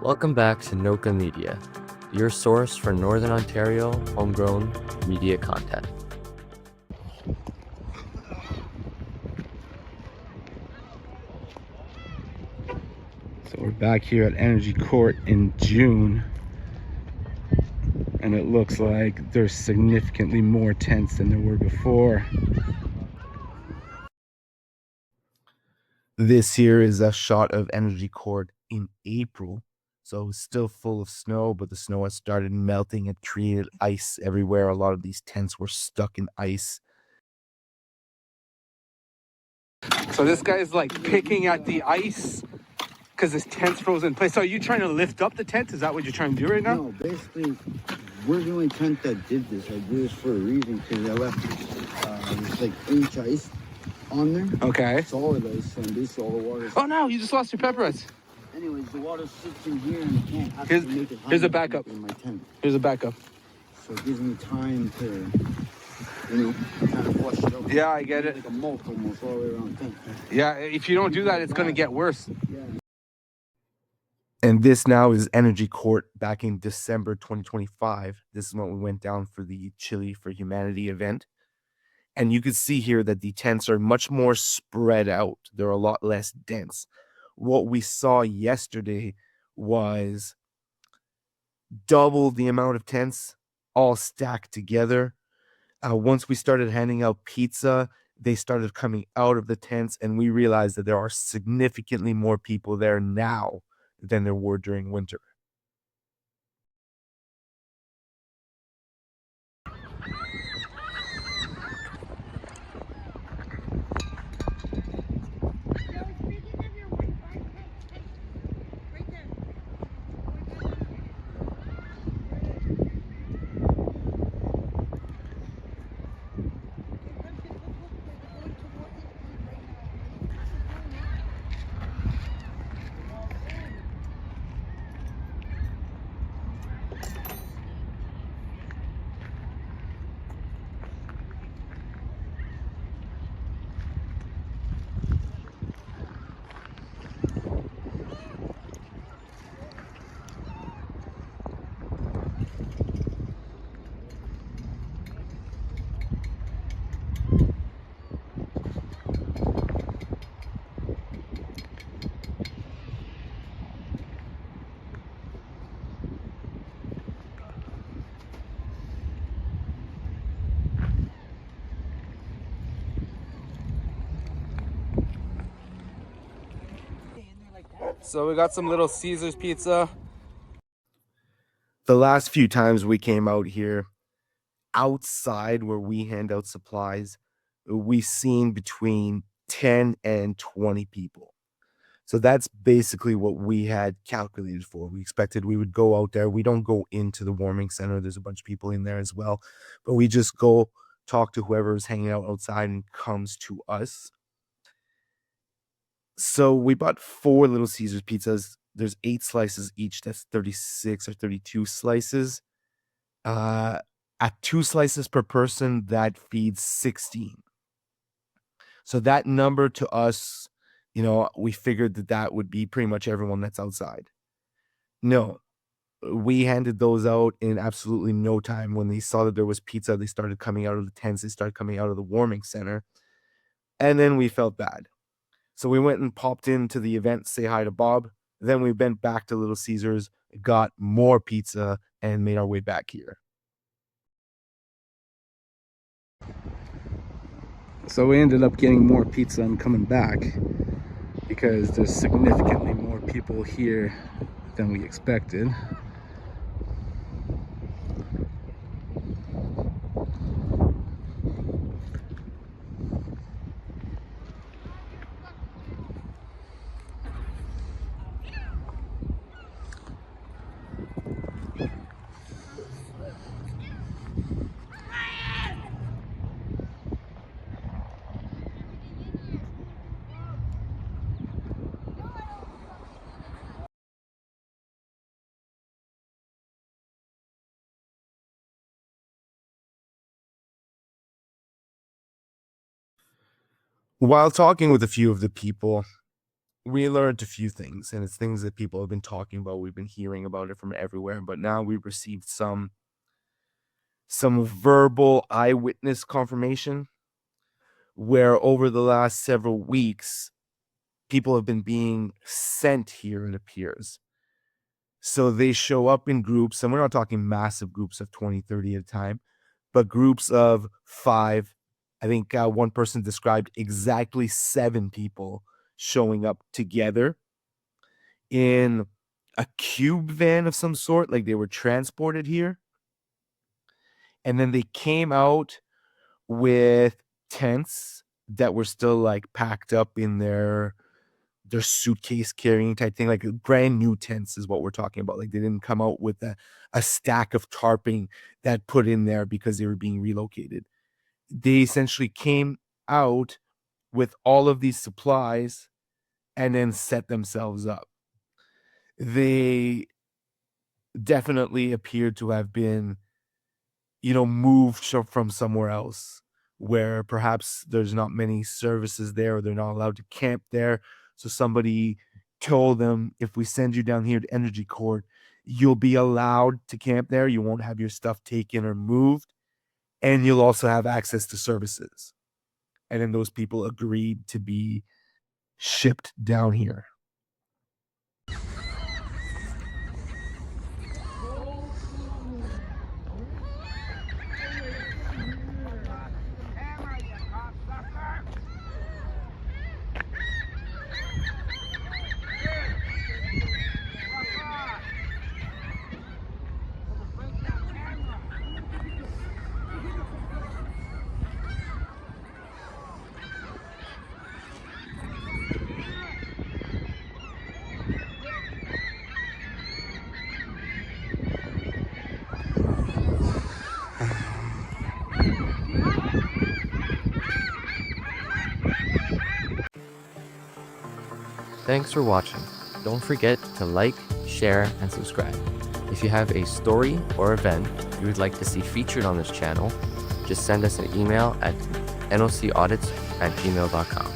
Welcome back to Noka Media, your source for Northern Ontario homegrown media content. So we're back here at Energy Court in June, and it looks like there's significantly more tents than there were before. This here is a shot of Energy Court in April. So it's still full of snow, but the snow has started melting. It created ice everywhere. A lot of these tents were stuck in ice. So this guy's like picking at the ice because his tent's frozen in place. So are you trying to lift up the tent? Is that what you're trying to do right now? No, basically, we're the only tent that did this. I did this for a reason because I left this like inch ice on there. Okay. Solid ice, and basically all the water. Oh no, you just lost your peppers. Anyways, the water sits in here and the tent has to make it here's a backup. In my tent. Here's a backup. So it gives me time to, kind of flush it out. Yeah, I get it. Like a moat almost all the way around the tent. Yeah, if you don't do that, it's going to get worse. Yeah. And this now is Energy Court back in December 2025. This is when we went down for the Chili for Humanity event. And you can see here that the tents are much more spread out. They're a lot less dense. What we saw yesterday was double the amount of tents all stacked together. Once we started handing out pizza, they started coming out of the tents, and we realized that there are significantly more people there now than there were during winter. So we got some Little Caesars pizza. The last few times we came out here, outside where we hand out supplies, we seen between 10 and 20 people. So that's basically what we had calculated for. We expected we would go out there. We don't go into the warming center. There's a bunch of people in there as well. But we just go talk to whoever's hanging out outside and comes to us. So we bought 4 Little Caesars pizzas. There's 8 slices each. That's 36 or 32 slices. At 2 slices per person, that feeds 16. So that number to us, we figured that would be pretty much everyone that's outside. No, we handed those out in absolutely no time. When they saw that there was pizza, they started coming out of the tents. They started coming out of the warming center. And then we felt bad. So we went and popped into the event to say hi to Bob. Then we went back to Little Caesars, got more pizza, and made our way back here. So we ended up getting more pizza and coming back because there's significantly more people here than we expected. While talking with a few of the people, we learned a few things, and it's things that people have been talking about. We've been hearing about it from everywhere, but now we've received some verbal eyewitness confirmation where over the last several weeks, people have been being sent here, it appears. So they show up in groups, and we're not talking massive groups of 20, 30 at a time, but groups of 5. I think one person described exactly 7 people showing up together in a cube van of some sort, like they were transported here. And then they came out with tents that were still like packed up in their suitcase carrying type thing, like brand new tents is what we're talking about. Like they didn't come out with a stack of tarping that put in there because they were being relocated. They essentially came out with all of these supplies and then set themselves up. They definitely appeared to have been, moved from somewhere else where perhaps there's not many services there, or they're not allowed to camp there. So somebody told them, if we send you down here to Energy Court, you'll be allowed to camp there. You won't have your stuff taken or moved, and you'll also have access to services. And then those people agreed to be shipped down here. Thanks for watching. Don't forget to like, share, and subscribe. If you have a story or event you would like to see featured on this channel, just send us an email at nocaudits@gmail.com.